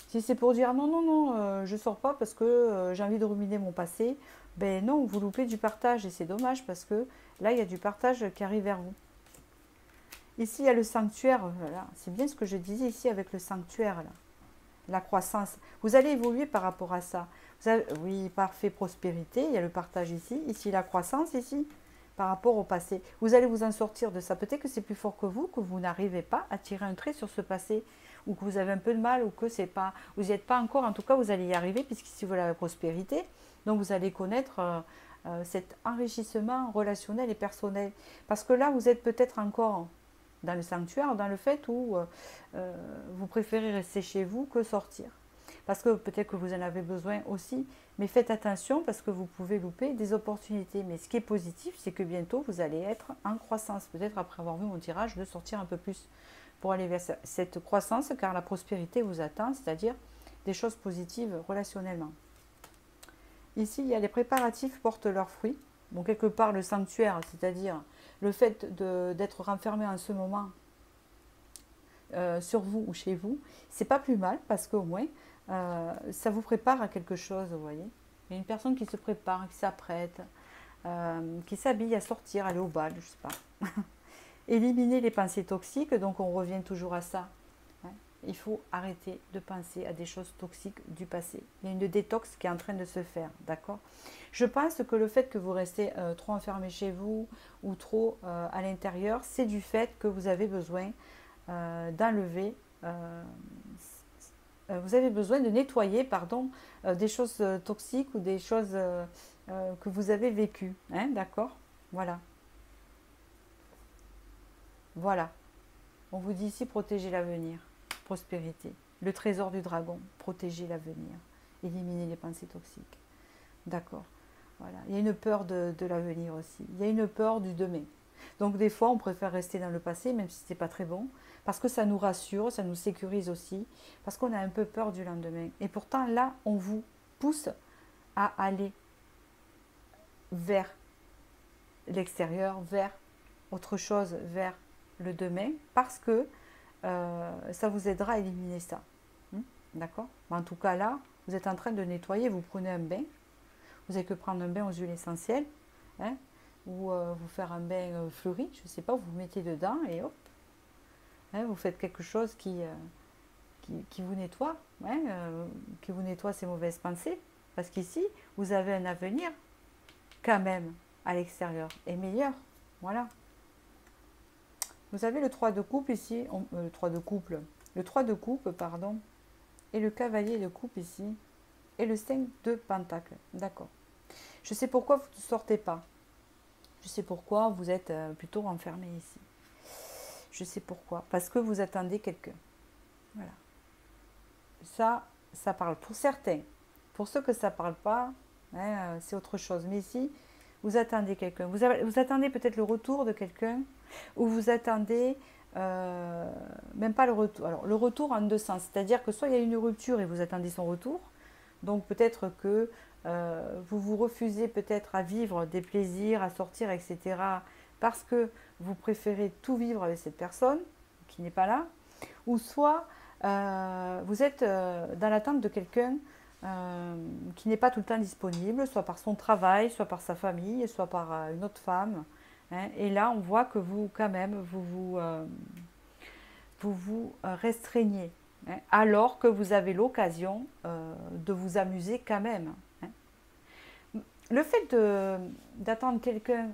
Speaker 1: si c'est pour dire non, non, non, je sors pas parce que j'ai envie de ruminer mon passé, ben non, vous loupez du partage et c'est dommage parce que là, il y a du partage qui arrive vers vous. Ici, il y a le sanctuaire, voilà. C'est bien ce que je disais ici avec le sanctuaire, là. La croissance. Vous allez évoluer par rapport à ça. Oui, parfait, prospérité, il y a le partage ici. Ici, la croissance, ici, par rapport au passé. Vous allez vous en sortir de ça. Peut-être que c'est plus fort que vous n'arrivez pas à tirer un trait sur ce passé, ou que vous avez un peu de mal, ou que c'est pas, vous n'y êtes pas encore. En tout cas, vous allez y arriver, puisqu'ici, vous avez la prospérité. Donc, vous allez connaître cet enrichissement relationnel et personnel. Parce que là, vous êtes peut-être encore dans le sanctuaire, dans le fait où vous préférez rester chez vous que sortir. Parce que peut-être que vous en avez besoin aussi, mais faites attention parce que vous pouvez louper des opportunités. Mais ce qui est positif, c'est que bientôt vous allez être en croissance. Peut-être après avoir vu mon tirage, de sortir un peu plus pour aller vers cette croissance, car la prospérité vous attend, c'est-à-dire des choses positives relationnellement. Ici, il y a les préparatifs portent leurs fruits. Bon, quelque part, le sanctuaire, c'est-à-dire le fait d'être renfermé en ce moment sur vous ou chez vous, c'est pas plus mal parce qu'au moins, ça vous prépare à quelque chose, vous voyez. Il y a une personne qui se prépare, qui s'apprête, qui s'habille à sortir, aller au bal, je sais pas. Éliminer les pensées toxiques, donc on revient toujours à ça. Hein. Il faut arrêter de penser à des choses toxiques du passé. Il y a une détox qui est en train de se faire, d'accord? Je pense que le fait que vous restez trop enfermé chez vous ou trop à l'intérieur, c'est du fait que vous avez besoin d'enlever, vous avez besoin de nettoyer, pardon, des choses toxiques ou des choses que vous avez vécues, hein, d'accord? Voilà, voilà. On vous dit ici protéger l'avenir, prospérité. Le trésor du dragon, protéger l'avenir, éliminer les pensées toxiques. D'accord. Voilà. Il y a une peur de l'avenir aussi. Il y a une peur du demain. Donc des fois, on préfère rester dans le passé, même si ce n'est pas très bon, parce que ça nous rassure, ça nous sécurise aussi, parce qu'on a un peu peur du lendemain. Et pourtant, là, on vous pousse à aller vers l'extérieur, vers autre chose, vers le demain, parce que ça vous aidera à éliminer ça. D'accord? En tout cas, là, vous êtes en train de nettoyer, vous prenez un bain, vous n'avez que prendre un bain aux huiles essentielles, hein, ou vous faire un bain fleuri, je ne sais pas, vous vous mettez dedans et hop, hein, vous faites quelque chose qui vous nettoie, hein, qui vous nettoie ces mauvaises pensées, parce qu'ici, vous avez un avenir quand même à l'extérieur et meilleur, voilà. Vous avez le 3 de coupe ici, le 3 de couple, le 3 de coupe, pardon, et le cavalier de coupe ici, et le 5 de pentacle, d'accord. Je sais pourquoi vous ne sortez pas. Je sais pourquoi vous êtes plutôt renfermé ici. Je sais pourquoi. Parce que vous attendez quelqu'un. Voilà. Ça parle pour certains. Pour ceux que ça ne parle pas, hein, c'est autre chose. Mais ici, vous attendez quelqu'un. Vous attendez peut-être le retour de quelqu'un, ou vous attendez même pas le retour. Alors, le retour en deux sens. C'est-à-dire que soit il y a une rupture et vous attendez son retour. Donc peut-être que vous vous refusez peut-être à vivre des plaisirs, à sortir, etc. parce que vous préférez tout vivre avec cette personne qui n'est pas là. Ou soit vous êtes dans l'attente de quelqu'un qui n'est pas tout le temps disponible, soit par son travail, soit par sa famille, soit par une autre femme. Hein. Et là, on voit que vous, quand même, vous restreignez, hein, alors que vous avez l'occasion de vous amuser quand même. Hein. Le fait d'attendre quelqu'un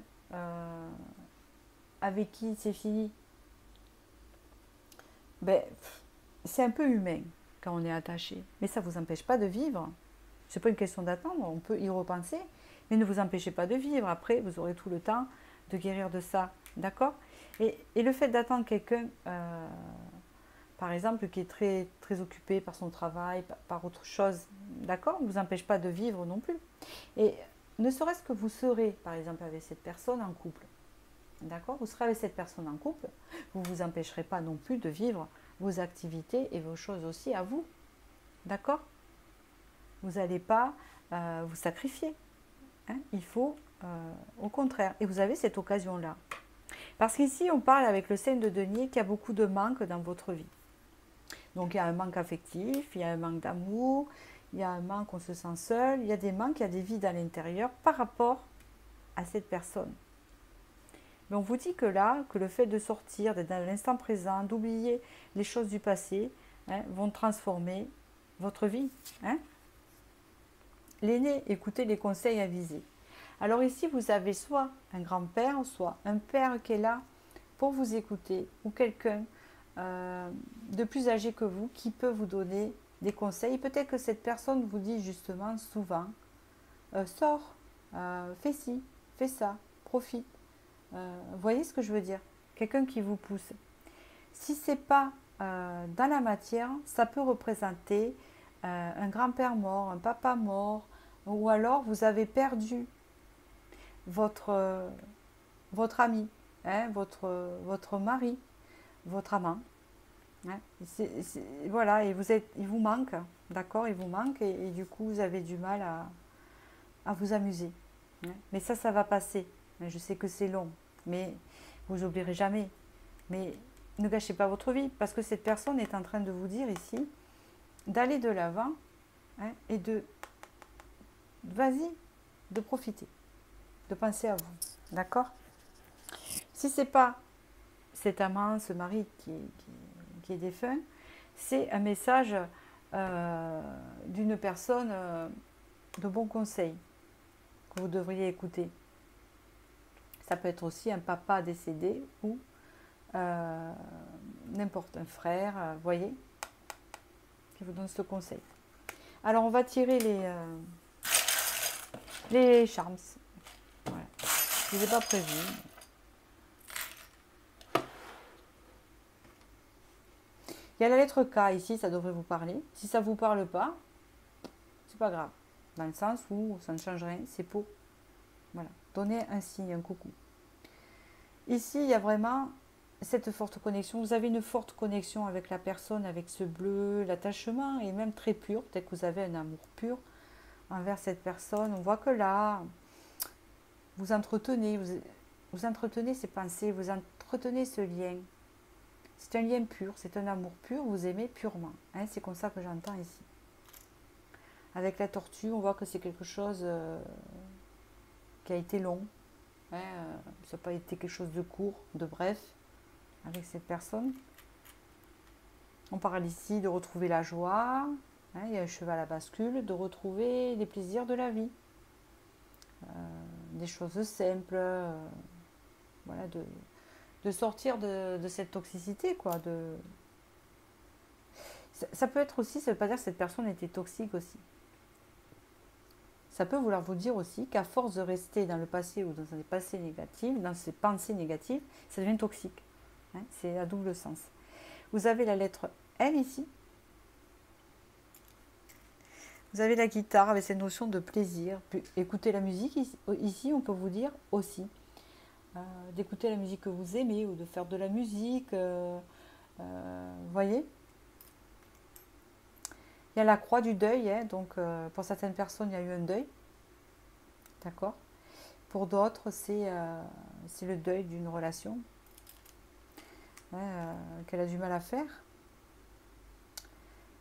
Speaker 1: avec qui c'est fini, ben, c'est un peu humain quand on est attaché. Mais ça ne vous empêche pas de vivre. Ce n'est pas une question d'attendre, on peut y repenser, mais ne vous empêchez pas de vivre. Après, vous aurez tout le temps de guérir de ça. D'accord ? Et le fait d'attendre quelqu'un, par exemple, qui est très, très occupé par son travail, par autre chose, d'accord, ne vous empêche pas de vivre non plus. Et ne serait-ce que vous serez, par exemple, avec cette personne en couple. D'accord ? Vous serez avec cette personne en couple, vous ne vous empêcherez pas non plus de vivre vos activités et vos choses aussi à vous. D'accord ? Vous n'allez pas vous sacrifier. Hein ? Il faut, au contraire. Et vous avez cette occasion-là. Parce qu'ici, on parle avec le 5 de denier qu'il y a beaucoup de manque dans votre vie. Donc, il y a un manque affectif, il y a un manque d'amour, il y a un manque, on se sent seul, il y a des manques, il y a des vides à l'intérieur par rapport à cette personne. Mais on vous dit que là, que le fait de sortir, d'être dans l'instant présent, d'oublier les choses du passé, hein, vont transformer votre vie. Hein. L'aîné, écoutez les conseils avisés. Alors ici, vous avez soit un grand-père, soit un père qui est là pour vous écouter, ou quelqu'un de plus âgé que vous qui peut vous donner des conseils. Peut-être que cette personne vous dit justement souvent, sors, fais ci, fais ça, profite. Vous voyez ce que je veux dire? Quelqu'un qui vous pousse. Si ce n'est pas dans la matière, ça peut représenter un grand-père mort, un papa mort, ou alors vous avez perdu votre ami, hein, votre mari, votre amant. Hein. Voilà, et il vous manque, d'accord, il vous manque, et du coup vous avez du mal à vous amuser. Hein. Mais ça va passer. Je sais que c'est long, mais vous n'oublierez jamais. Mais ne gâchez pas votre vie, parce que cette personne est en train de vous dire ici d'aller de l'avant, hein, et de profiter, de penser à vous. D'accord ? Si ce n'est pas cet amant, ce mari qui est défunt, c'est un message d'une personne de bon conseil que vous devriez écouter. Ça peut être aussi un papa décédé ou n'importe un frère, vous voyez, qui vous donne ce conseil. Alors on va tirer les charms. Voilà. Je ne les ai pas prévus. Il y a la lettre K ici, ça devrait vous parler. Si ça ne vous parle pas, c'est pas grave. Dans le sens où ça ne change rien, c'est pour voilà, donner un signe, un coucou. Ici, il y a vraiment cette forte connexion. Vous avez une forte connexion avec la personne, avec ce bleu, l'attachement est même très pur. Peut-être que vous avez un amour pur envers cette personne. On voit que là, vous entretenez ces pensées, vous entretenez ce lien. C'est un lien pur, c'est un amour pur, vous aimez purement. Hein, c'est comme ça que j'entends ici. Avec la tortue, on voit que c'est quelque chose qui a été long. Hein, ça n'a pas été quelque chose de court, de bref, avec cette personne. On parle ici de retrouver la joie, hein, il y a un cheval à bascule, de retrouver les plaisirs de la vie. Des choses simples, voilà, de sortir de cette toxicité, quoi. Ça peut être aussi, ça ne veut pas dire que cette personne était toxique aussi. Ça peut vouloir vous dire aussi qu'à force de rester dans le passé ou dans des passés négatifs, dans ces pensées négatives, ça devient toxique. Hein, c'est à double sens. Vous avez la lettre L ici. Vous avez la guitare avec cette notion de plaisir. Puis, écouter la musique, ici on peut vous dire aussi d'écouter la musique que vous aimez ou de faire de la musique. Vous voyez ? Il y a la croix du deuil, hein, donc pour certaines personnes, il y a eu un deuil. D'accord ? Pour d'autres, c'est le deuil d'une relation hein, qu'elle a du mal à faire.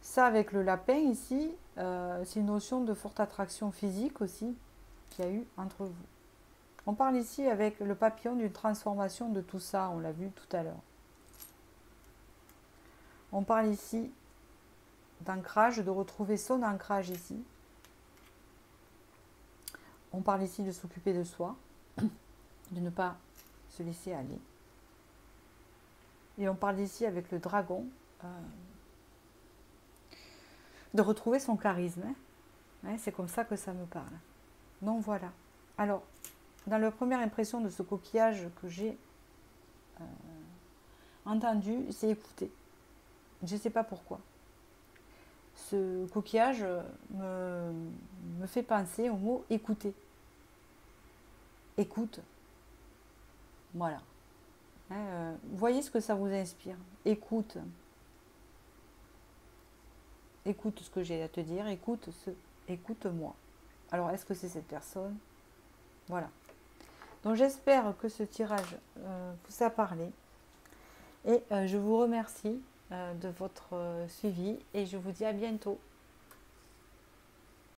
Speaker 1: Ça, avec le lapin ici, c'est une notion de forte attraction physique aussi qu'il y a eu entre vous. On parle ici avec le papillon d'une transformation de tout ça, on l'a vu tout à l'heure. On parle ici d'ancrage, de retrouver son ancrage ici. On parle ici de s'occuper de soi, de ne pas se laisser aller. Et on parle ici avec le dragon, de retrouver son charisme. Hein, c'est comme ça que ça me parle. Donc voilà. Alors, dans la première impression de ce coquillage que j'ai entendu, c'est écouter. Je ne sais pas pourquoi. Ce coquillage me fait penser au mot écouter. Écoute. Voilà. Hein, voyez ce que ça vous inspire. Écoute. Écoute ce que j'ai à te dire. Écoute-moi. Alors, est-ce que c'est cette personne? Voilà. Donc, j'espère que ce tirage vous a parlé. Et je vous remercie de votre suivi et je vous dis à bientôt.